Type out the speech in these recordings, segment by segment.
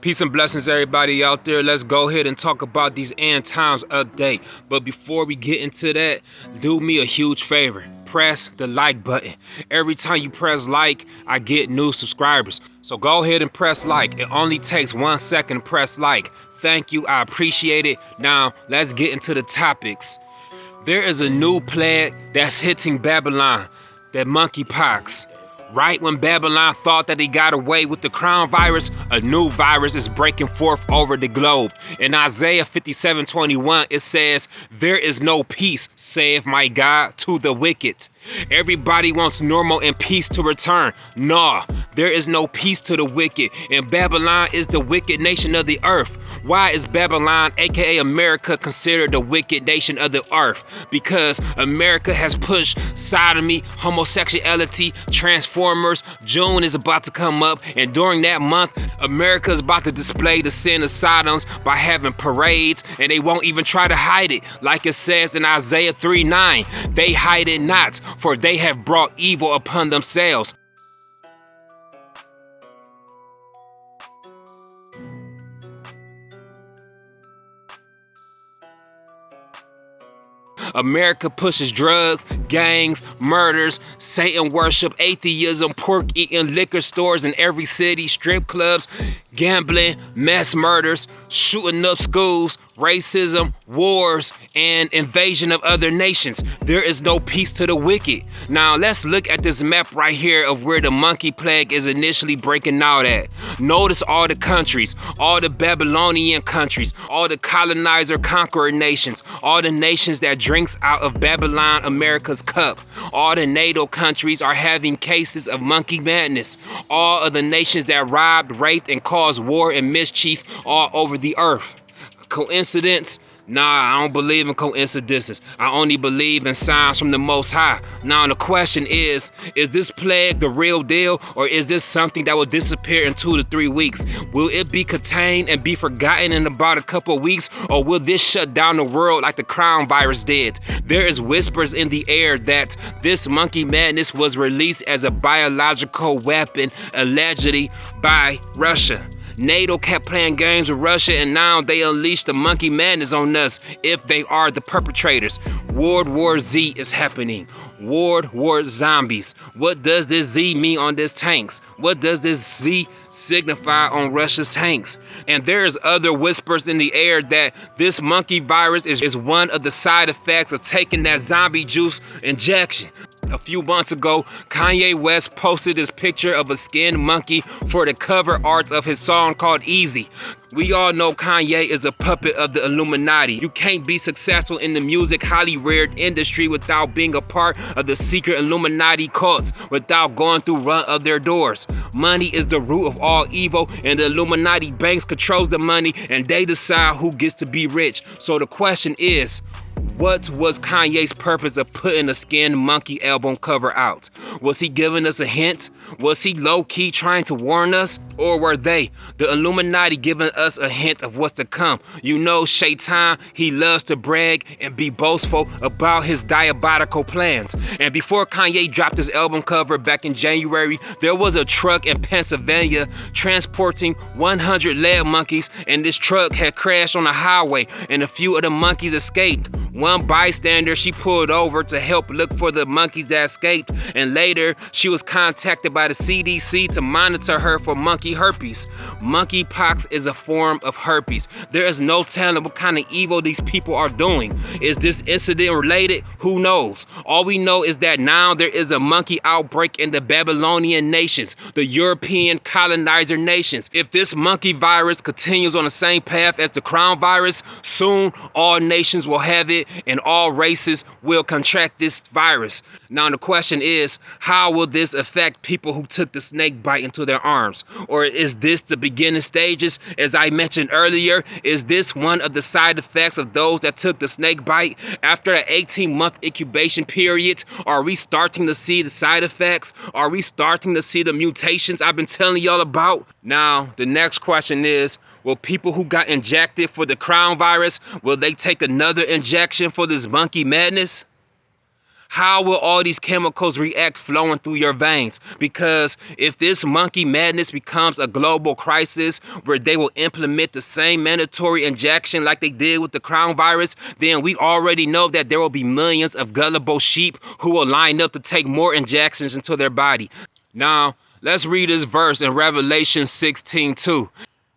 Peace and blessings, everybody out there. Let's go ahead and talk about these end times update. But before we get into that, do me a huge favor. Press the like button. Every time you press like, I get new subscribers. So go ahead and press like. It only takes 1 second to press like. Thank you. I appreciate it. Now, let's get into the topics. There is a new plague that's hitting Babylon, that monkeypox. Right when Babylon thought that they got away with the crown virus, a new virus is breaking forth over the globe. In Isaiah 57:21, it says, "There is no peace, saith my God, to the wicked." Everybody wants normal and peace to return. No, there is no peace to the wicked, and Babylon is the wicked nation of the earth. Why is Babylon, aka America, considered the wicked nation of the earth? Because America has pushed sodomy, homosexuality, Transformers. June is about to come up, and during that month, America is about to display the sin of Sodoms by having parades, and they won't even try to hide it. Like it says in Isaiah 3:9, they hide it not, for they have brought evil upon themselves. America pushes drugs, gangs, murders, Satan worship, atheism, pork eating, liquor stores in every city, strip clubs, gambling, mass murders, shooting up schools, racism, wars, and invasion of other nations. There is no peace to the wicked. Now let's look at this map right here of where the monkey plague is initially breaking out at. Notice all the countries, all the Babylonian countries, all the colonizer conqueror nations, all the nations that drinks out of Babylon, America's cup. All the NATO countries are having cases of monkey madness. All of the nations that robbed, raped, and caused war and mischief all over the earth. Coincidence? Nah, I don't believe in coincidences. I only believe in signs from the Most High. Now the question is this plague the real deal, or is this something that will disappear in 2 to 3 weeks? Will it be contained and be forgotten in about a couple of weeks, or will this shut down the world like the crown virus did? There is whispers in the air that this monkey madness was released as a biological weapon, allegedly by Russia. NATO kept playing games with Russia, and now they unleashed the monkey madness on us if they are the perpetrators. World War Z is happening. World War Zombies. What does this Z mean on this tanks? What does this Z signify on Russia's tanks? And there's other whispers in the air that this monkey virus is one of the side effects of taking that zombie juice injection. A few months ago, Kanye West posted this picture of a skinned monkey for the cover art of his song called Easy. We all know Kanye is a puppet of the Illuminati. You can't be successful in the music Hollywood industry without being a part of the secret Illuminati cults, without going through one of their doors. Money is the root of all evil, and the Illuminati banks controls the money, and they decide who gets to be rich. So the question is, what was Kanye's purpose of putting a skinned monkey album cover out? Was he giving us a hint? Was he low-key trying to warn us? Or were they, the Illuminati, giving us a hint of what's to come? You know, Shaitan, he loves to brag and be boastful about his diabolical plans. And before Kanye dropped his album cover back in January, there was a truck in Pennsylvania transporting 100 lead monkeys, and this truck had crashed on the highway, and a few of the monkeys escaped. One bystander, she pulled over to help look for the monkeys that escaped, and later she was contacted by the CDC to monitor her for monkey herpes. Monkeypox is a form of herpes. There is no telling what kind of evil these people are doing. Is this incident related? Who knows? All we know is that now there is a monkey outbreak in the Babylonian nations, the European colonizer nations. If this monkey virus continues on the same path as the crown virus, soon all nations will have it, and all races will contract this virus. Now the question is, how will this affect people who took the snake bite into their arms? Or is this the beginning stages? As I mentioned earlier, is this one of the side effects of those that took the snake bite? After an 18-month incubation period, are we starting to see the side effects? Are we starting to see the mutations I've been telling y'all about? Now the next question is, will people who got injected for the crown virus, will they take another injection for this monkey madness? How will all these chemicals react flowing through your veins? Because if this monkey madness becomes a global crisis where they will implement the same mandatory injection like they did with the crown virus, then we already know that there will be millions of gullible sheep who will line up to take more injections into their body. Now, let's read this verse in Revelation 16:2.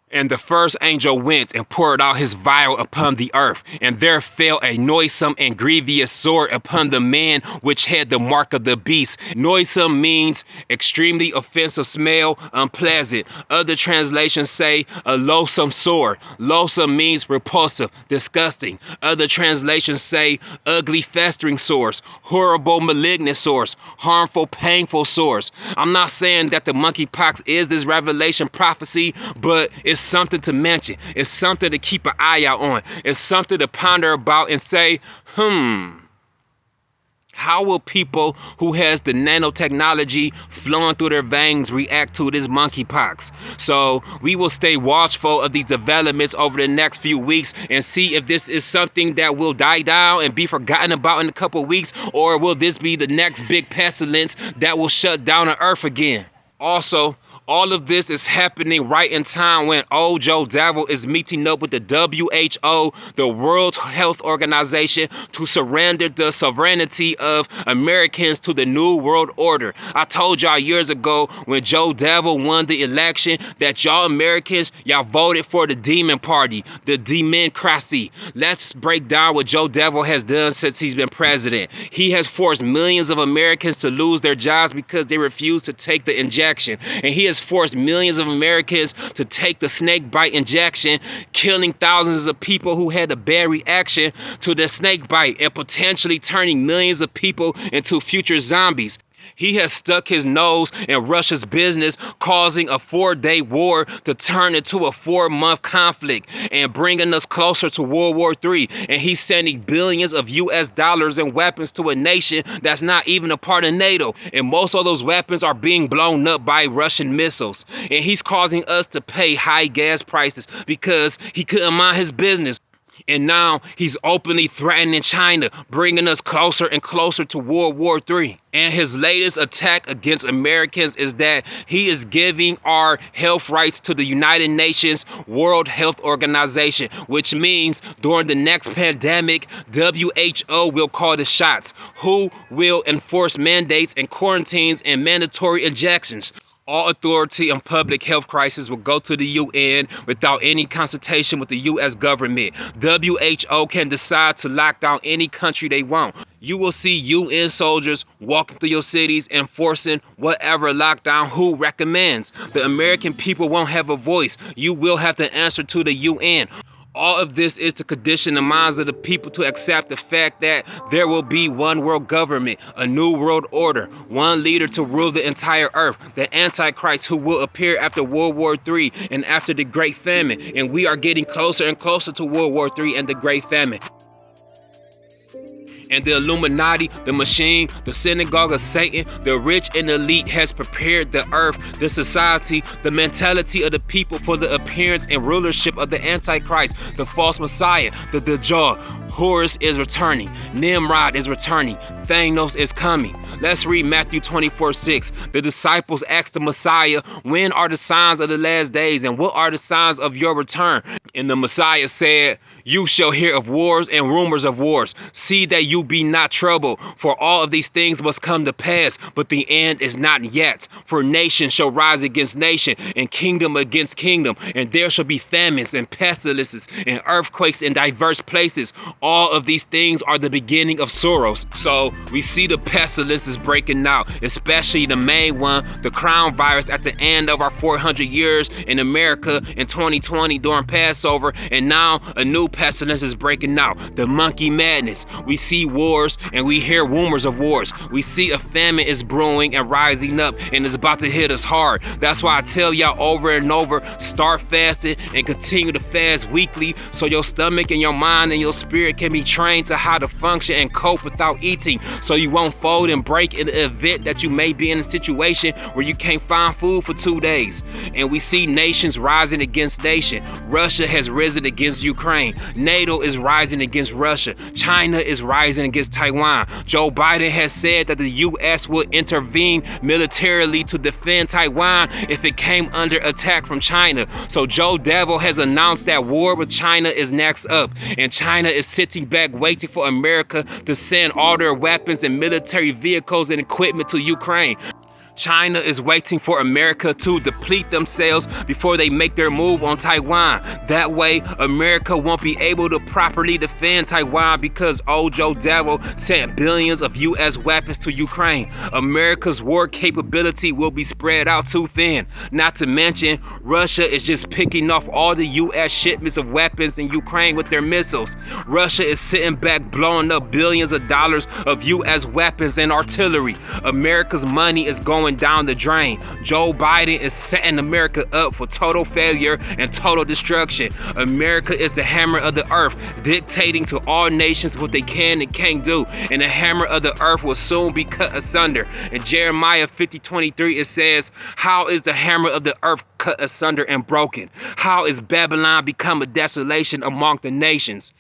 And the first angel went and poured out his vial upon the earth, and there fell a noisome and grievous sword upon the man which had the mark of the beast. Noisome means extremely offensive smell, unpleasant. Other translations say a loathsome sword. Loathsome means repulsive, disgusting. Other translations say ugly, festering sores, horrible, malignant sores, harmful, painful sores. I'm not saying that the monkeypox is this revelation prophecy, but it's something to mention. It's something to keep an eye out on. It's something to ponder about and say, how will people who has the nanotechnology flowing through their veins react to this monkeypox? So we will stay watchful of these developments over the next few weeks and see if this is something that will die down and be forgotten about in a couple of weeks, or will this be the next big pestilence that will shut down the earth again? Also, all of this is happening right in time when old Joe Devil is meeting up with the WHO, the World Health Organization, to surrender the sovereignty of Americans to the New World Order. I told y'all years ago when Joe Devil won the election that y'all Americans, y'all voted for the Demon Party, the Democracy. Let's break down what Joe Devil has done since he's been president. He has forced millions of Americans to lose their jobs because they refuse to take the injection. And he has forced millions of Americans to take the snake bite injection, killing thousands of people who had a bad reaction to the snake bite and potentially turning millions of people into future zombies. He has stuck his nose in Russia's business, causing a 4-day war to turn into a 4-month conflict and bringing us closer to World War III. And he's sending billions of US dollars in weapons to a nation that's not even a part of NATO. And most of those weapons are being blown up by Russian missiles. And he's causing us to pay high gas prices because he couldn't mind his business. And now he's openly threatening China, bringing us closer and closer to World War III. And his latest attack against Americans is that he is giving our health rights to the United Nations World Health Organization, which means during the next pandemic, WHO will call the shots. Who will enforce mandates and quarantines and mandatory injections? All authority on public health crisis will go to the UN without any consultation with the US government. WHO can decide to lock down any country they want. You will see UN soldiers walking through your cities enforcing whatever lockdown WHO recommends. The American people won't have a voice. You will have to answer to the UN. All of this is to condition the minds of the people to accept the fact that there will be one world government, a new world order, one leader to rule the entire earth, the Antichrist who will appear after World War III and after the Great Famine. And we are getting closer and closer to World War III and the Great Famine. And the Illuminati, the machine, the synagogue of Satan, the rich and elite has prepared the earth, the society, the mentality of the people for the appearance and rulership of the Antichrist, the false Messiah, the Dajjal. Horus is returning. Nimrod is returning. Thanos is coming. Let's read Matthew 24:6. The disciples asked the Messiah, when are the signs of the last days and what are the signs of your return? And the Messiah said, you shall hear of wars and rumors of wars. See that you be not troubled, for all of these things must come to pass, but the end is not yet. For nation shall rise against nation, and kingdom against kingdom, and there shall be famines and pestilences and earthquakes in diverse places. All of these things are the beginning of sorrows. So we see the pestilences breaking out, especially the main one, the crown virus at the end of our 400 years in America in 2020 during Passover, and now a new pestilence is breaking out, the monkey madness. We see wars and we hear rumors of wars. We see a famine is brewing and rising up and it's about to hit us hard. That's why I tell y'all over and over, start fasting and continue to fast weekly so your stomach and your mind and your spirit can be trained to how to function and cope without eating, so you won't fold and break break in the event that you may be in a situation where you can't find food for 2 days. And we see nations rising against nation. Russia has risen against Ukraine. NATO is rising against Russia. China is rising against Taiwan. Joe Biden has said that the U.S. will intervene militarily to defend Taiwan if it came under attack from China. So Joe Devil has announced that war with China is next up, and China is sitting back waiting for America to send all their weapons and military vehicles and equipment to Ukraine. China is waiting for America to deplete themselves before they make their move on Taiwan. That way, America won't be able to properly defend Taiwan because old Joe Devil sent billions of U.S. weapons to Ukraine. America's war capability will be spread out too thin. Not to mention, Russia is just picking off all the U.S. shipments of weapons in Ukraine with their missiles. Russia is sitting back blowing up billions of dollars of U.S. weapons and artillery. America's money is going down the drain. Joe Biden is setting America up for total failure and total destruction. America is the hammer of the earth, dictating to all nations what they can and can't do. And the hammer of the earth will soon be cut asunder. In Jeremiah 50:23 it says, "How is the hammer of the earth cut asunder and broken? How is Babylon become a desolation among the nations?"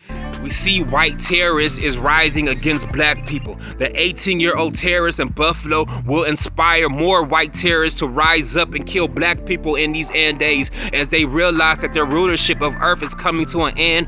We see white terrorists is rising against black people. The 18-year-old terrorist in Buffalo will inspire more white terrorists to rise up and kill black people in these end days as they realize that their rulership of earth is coming to an end.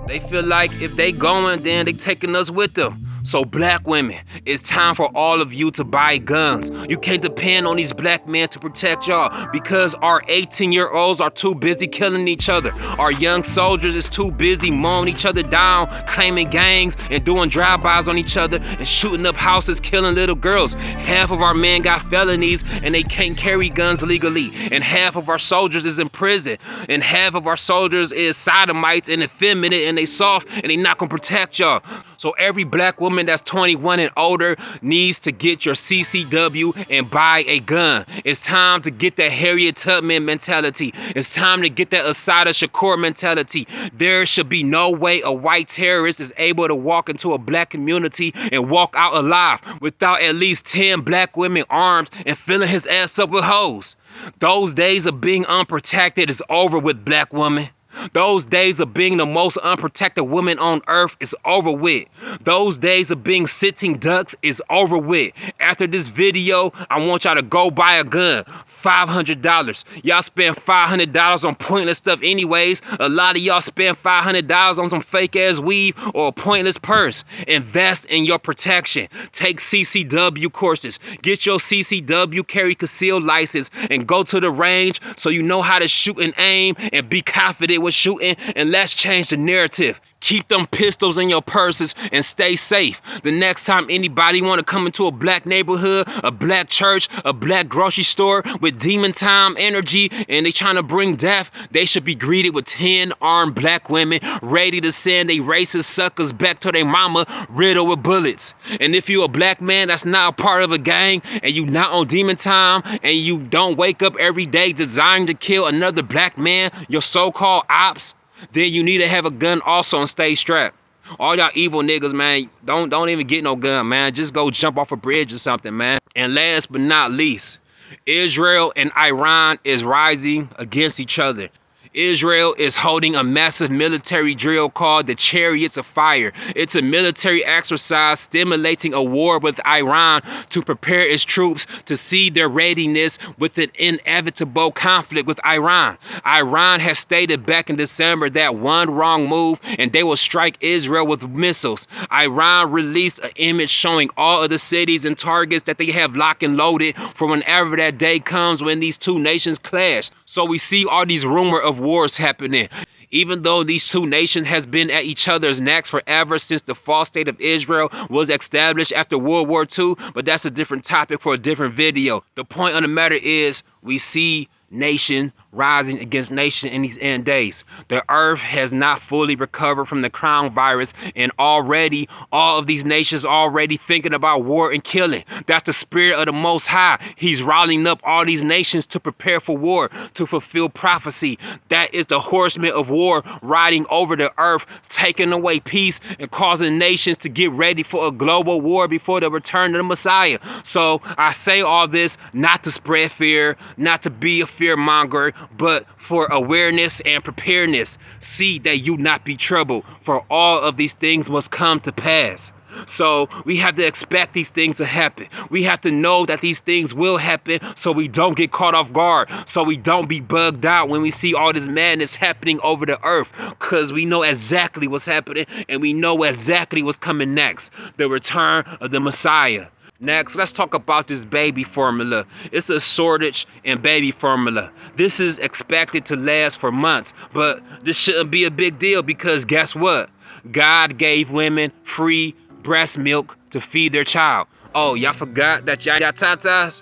They feel like if they going, then they taking us with them. So black women, it's time for all of you to buy guns. You can't depend on these black men to protect y'all because our 18-year-olds are too busy killing each other. Our young soldiers is too busy mowing each other down, claiming gangs and doing drive-bys on each other and shooting up houses, killing little girls. Half of our men got felonies and they can't carry guns legally. And half of our soldiers is in prison. And half of our soldiers is sodomites and effeminate and they soft and they not gonna protect y'all. So every black woman that's 21 and older needs to get your CCW and buy a gun. It's time to get that Harriet Tubman mentality. It's time to get that Assata Shakur mentality. There should be no way a white terrorist is able to walk into a black community and walk out alive without at least 10 black women armed and filling his ass up with hoes. Those days of being unprotected is over with, black woman. Those days of being the most unprotected woman on earth is over with. Those days of being sitting ducks is over with. After this video, I want y'all to go buy a gun. $500. Y'all spend $500 on pointless stuff anyways. A lot of y'all spend $500 on some fake ass weave or a pointless purse. Invest in your protection. Take CCW courses. Get your CCW carry concealed license and go to the range so you know how to shoot and aim and be confident with shooting. And let's change the narrative. Keep them pistols in your purses and stay safe. The next time anybody want to come into a black neighborhood, a black church, a black grocery store with demon time energy and they trying to bring death, they should be greeted with 10 armed black women ready to send they racist suckers back to their mama riddled with bullets. And if you a black man that's not a part of a gang and you not on demon time and you don't wake up every day desiring to kill another black man, your so-called ops, then you need to have a gun also and stay strapped. All y'all evil niggas, man, don't even get no gun, man. Just go jump off a bridge or something, man. And last but not least, Israel and Iran is rising against each other. Israel is holding a massive military drill called the Chariots of Fire. It's a military exercise stimulating a war with Iran to prepare its troops to see their readiness with an inevitable conflict with Iran. Iran has stated back in December that one wrong move and they will strike Israel with missiles. Iran released an image showing all of the cities and targets that they have locked and loaded for whenever that day comes when these two nations clash. So we see all these rumors of wars happening. Even though these two nations has been at each other's necks forever since the false state of Israel was established after World War II, but that's a different topic for a different video. The point of the matter is we see nation rising against nations in these end days. The earth has not fully recovered from the crown virus, and already all of these nations already thinking about war and killing. That's the spirit of the Most High. He's rallying up all these nations to prepare for war, to fulfill prophecy. That is the horsemen of war riding over the earth, taking away peace and causing nations to get ready for a global war before the return of the Messiah. So I say all this not to spread fear, not to be a fear monger, but for awareness and preparedness. See that you not be troubled, for all of these things must come to pass. So we have to expect these things to happen. We have to know that these things will happen, so we don't get caught off guard, so we don't be bugged out when we see all this madness happening over the earth, because we know exactly what's happening, and we know exactly what's coming next: the return of the Messiah. Next, let's talk about this baby formula. It's a shortage in baby formula. This is expected to last for months, but this shouldn't be a big deal, because guess what? God gave women free breast milk to feed their child. Oh, y'all forgot that y'all got tatas?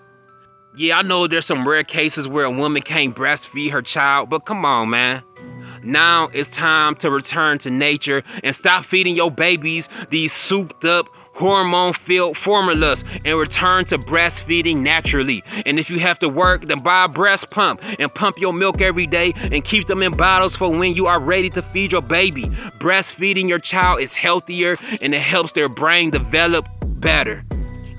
Yeah, I know there's some rare cases where a woman can't breastfeed her child, but come on, man. Now it's time to return to nature and stop feeding your babies these souped up, hormone-filled formulas and return to breastfeeding naturally. And if you have to work, then buy a breast pump and pump your milk every day and keep them in bottles for when you are ready to feed your baby. Breastfeeding your child is healthier, and it helps their brain develop better.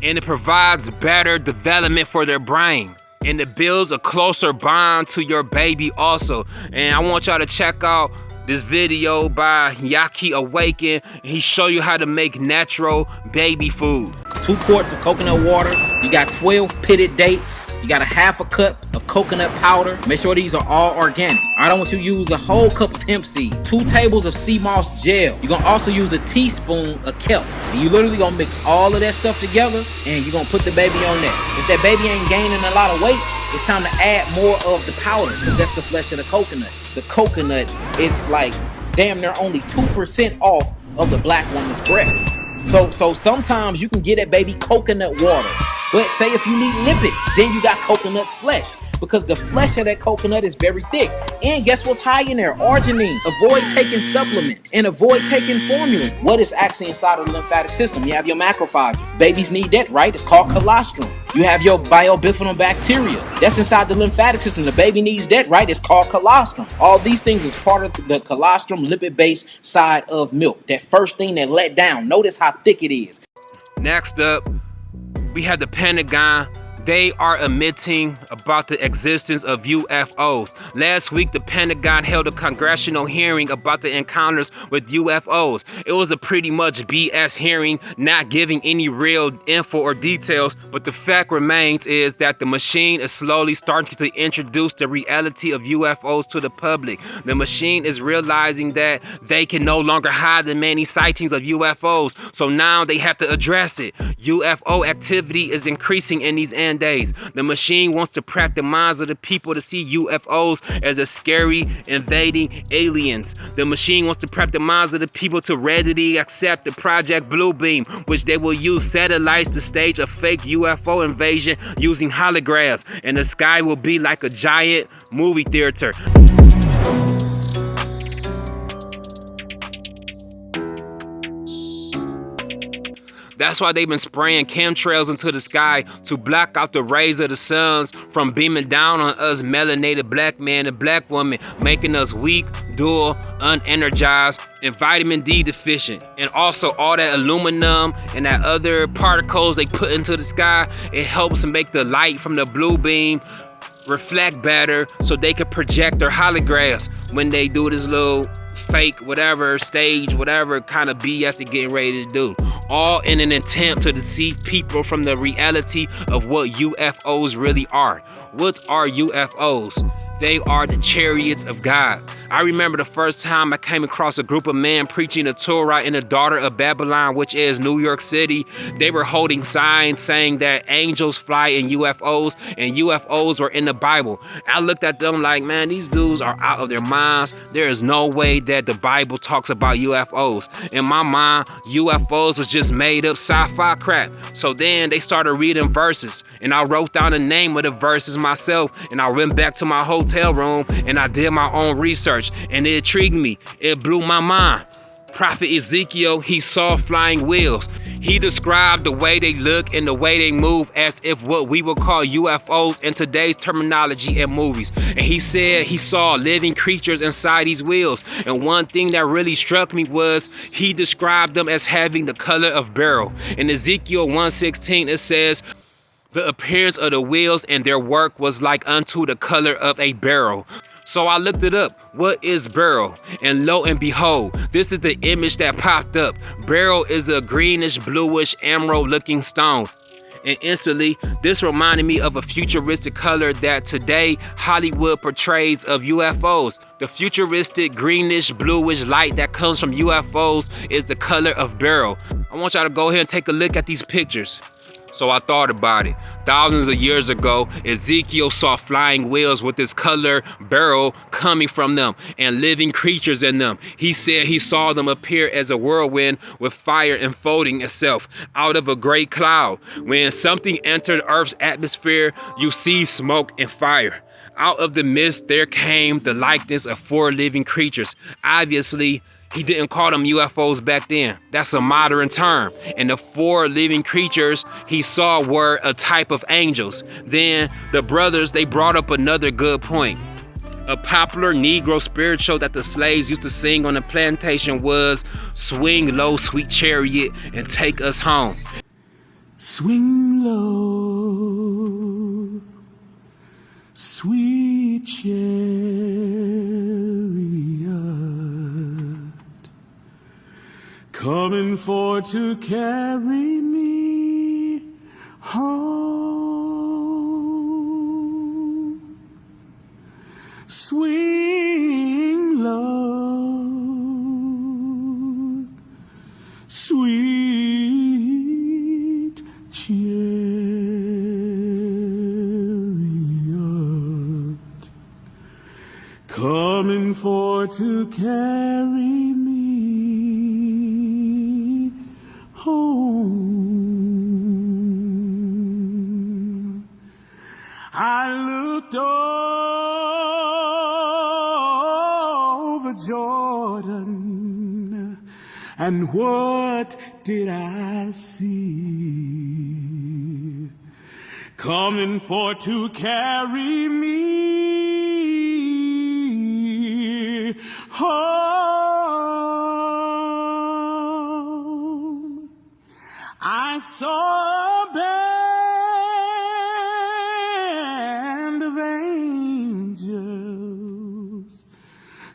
And it provides better development for their brain. And it builds a closer bond to your baby also. And I want y'all to check out this video by Yaki Awaken. He show you how to make natural baby food. 2 quarts of coconut water. You got 12 pitted dates. You got a half a cup of coconut powder. Make sure these are all organic. I don't want you to use a whole cup of hemp seed. 2 tables of sea moss gel. You're gonna also use a teaspoon of kelp. And you literally gonna mix all of that stuff together, and you're gonna put the baby on there. If that baby ain't gaining a lot of weight, it's time to add more of the powder, because that's the flesh of the coconut. The coconut is like damn near only 2% off of the black woman's breast. So sometimes you can get that baby coconut water. But say if you need lipids, then you got coconut's flesh, because the flesh of that coconut is very thick. And guess what's high in there? Arginine. Avoid taking supplements and avoid taking formulas. What is actually inside of the lymphatic system? You have your macrophages. Babies need that, right? It's called colostrum. You have your bifidobacteria. That's inside the lymphatic system. The baby needs that, right? It's called colostrum. All these things is part of the colostrum lipid-based side of milk. That first thing that let down. Notice how thick it is. Next up, we have the Pentagon. They are admitting about the existence of UFOs. Last week, the Pentagon held a congressional hearing about the encounters with UFOs. It was a pretty much BS hearing, not giving any real info or details, but the fact remains is that the machine is slowly starting to introduce the reality of UFOs to the public. The machine is realizing that they can no longer hide the many sightings of UFOs, so now they have to address it. UFO activity is increasing in these end days. The machine wants to prep the minds of the people to see UFOs as a scary invading aliens. The machine wants to prep the minds of the people to readily accept the Project Bluebeam, which they will use satellites to stage a fake UFO invasion using holograms, and the sky will be like a giant movie theater. That's why they've been spraying chemtrails into the sky to block out the rays of the suns from beaming down on us melanated black men and black women, making us weak, dull, unenergized, and vitamin D deficient. And also all that aluminum and that other particles they put into the sky, it helps make the light from the blue beam reflect better so they can project their holograms when they do this little fake whatever stage, whatever kind of BS they're getting ready to do, all in an attempt to deceive people from the reality of what UFOs really are. What are UFOs? They are the chariots of God. I remember the first time I came across a group of men preaching the Torah in the daughter of Babylon, which is New York City. They were holding signs saying that angels fly in UFOs, and UFOs were in the Bible. I looked at them like, man, these dudes are out of their minds. There is no way that the Bible talks about UFOs. In my mind, UFOs was just made up sci-fi crap. So then they started reading verses, and I wrote down the name of the verses myself, and I went back to my hotel room and I did my own research, and it intrigued me. It blew my mind. Prophet Ezekiel, he saw flying wheels. He described the way they look and the way they move as if what we would call UFOs in today's terminology in movies. And he said he saw living creatures inside these wheels. And one thing that really struck me was he described them as having the color of beryl. In Ezekiel 1:16, it says, the appearance of the wheels and their work was like unto the color of a beryl. So I looked it up. What is beryl? And lo and behold, this is the image that popped up. Beryl is a greenish, bluish, emerald looking stone. And instantly, this reminded me of a futuristic color that today Hollywood portrays of UFOs. The futuristic greenish, bluish light that comes from UFOs is the color of beryl. I want y'all to go ahead and take a look at these pictures. So I thought about it. Thousands of years ago, Ezekiel saw flying wheels with this color beryl coming from them and living creatures in them. He said he saw them appear as a whirlwind with fire enfolding itself out of a great cloud. When something entered Earth's atmosphere, you see smoke and fire. Out of the mist, there came the likeness of 4 living creatures. Obviously, he didn't call them UFOs back then. That's a modern term. And the 4 living creatures he saw were a type of angels. Then the brothers, they brought up another good point. A popular Negro spiritual that the slaves used to sing on the plantation was, swing low, sweet chariot, and take us home. Swing low, sweet chariot, coming for to carry me home. Swing low, sweet chariot, coming for to carry me home. I looked over Jordan, and what did I see? Coming for to carry me home. I saw a band of angels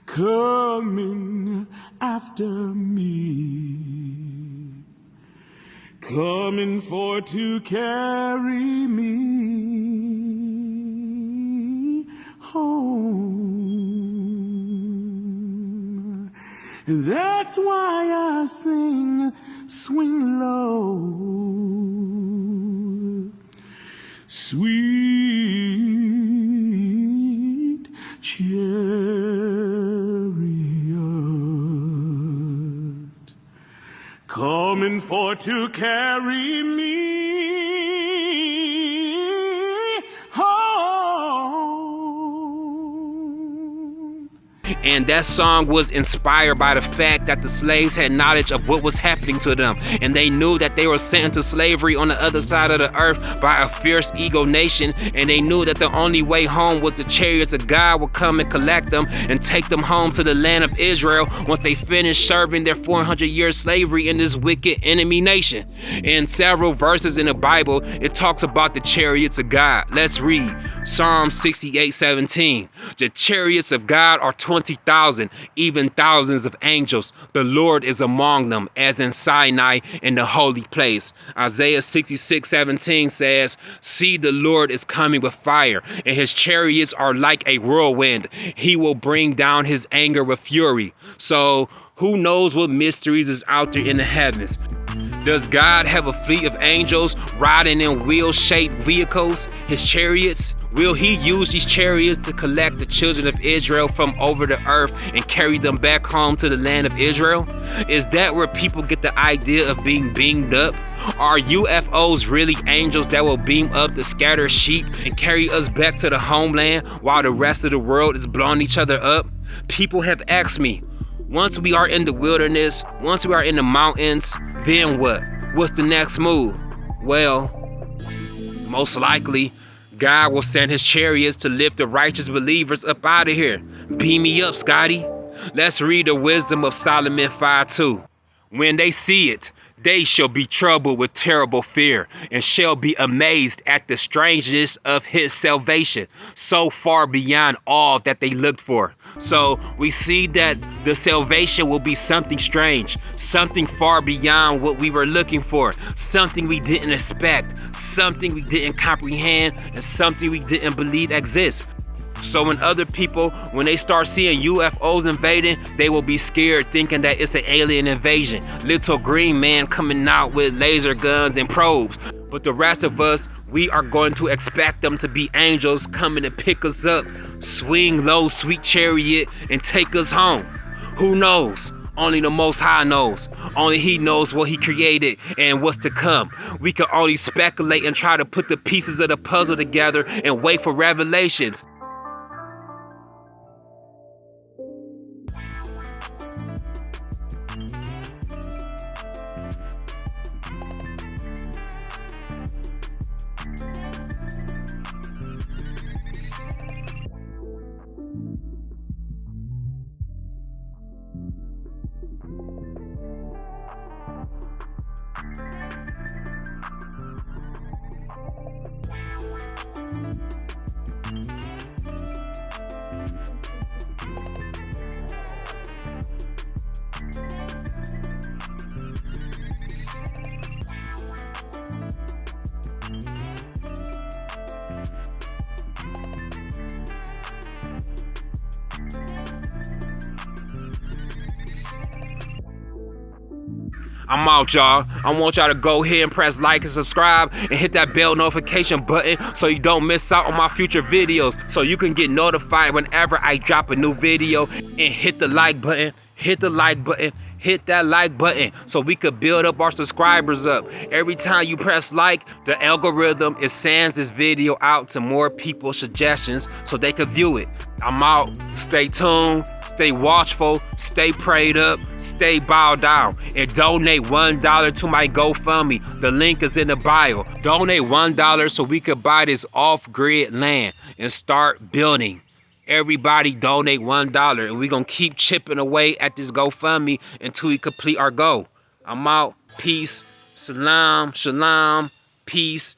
coming after me, coming for to carry me home. And that's why I sing, swing low, sweet chariot, coming for to carry me home. And that song was inspired by the fact that the slaves had knowledge of what was happening to them, and they knew that they were sent into slavery on the other side of the earth by a fierce ego nation, and they knew that the only way home was the chariots of God would come and collect them and take them home to the land of Israel once they finished serving their 400-year slavery in this wicked enemy nation. In several verses in the Bible, it talks about the chariots of God. Let's read Psalm 68:17. The chariots of God are 20,000, even thousands of angels. The Lord is among them, as in Sinai in the holy place. Isaiah 66:17 says, see, the Lord is coming with fire, and his chariots are like a whirlwind. He will bring down his anger with fury. So who knows what mysteries is out there in the heavens? Does God have a fleet of angels riding in wheel-shaped vehicles, his chariots? Will he use these chariots to collect the children of Israel from over the earth and carry them back home to the land of Israel? Is that where people get the idea of being beamed up? Are UFOs really angels that will beam up the scattered sheep and carry us back to the homeland while the rest of the world is blowing each other up? People have asked me, once we are in the wilderness, once we are in the mountains, then what? What's the next move? Well, most likely, God will send his chariots to lift the righteous believers up out of here. Beam me up, Scotty. Let's read the wisdom of Solomon 5:2. When they see it, they shall be troubled with terrible fear, and shall be amazed at the strangeness of his salvation, so far beyond all that they looked for. So we see that the salvation will be something strange, something far beyond what we were looking for, something we didn't expect, something we didn't comprehend, and something we didn't believe exists. So when other people, when they start seeing UFOs invading, they will be scared, thinking that it's an alien invasion. Little green man coming out with laser guns and probes. But the rest of us, we are going to expect them to be angels coming to pick us up, swing low, sweet chariot, and take us home. Who knows? Only the Most High knows. Only he knows what he created and what's to come. We can only speculate and try to put the pieces of the puzzle together and wait for revelations. I'm out, y'all. I want y'all to go ahead and press like and subscribe and hit that bell notification button so you don't miss out on my future videos, so you can get notified whenever I drop a new video. And hit the like button, hit the like button, hit that like button so we could build up our subscribers up. Every time you press like, the algorithm, it sends this video out to more people's suggestions so they could view it. I'm out. Stay tuned, stay watchful, stay prayed up, stay bowed down, and donate $1 to my GoFundMe. The link is in the bio. Donate $1 so we could buy this off-grid land and start building. Everybody donate $1, and we're going to keep chipping away at this GoFundMe until we complete our goal. I'm out. Peace. Salam. Shalom. Peace.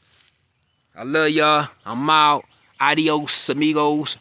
I love y'all. I'm out. Adios, amigos.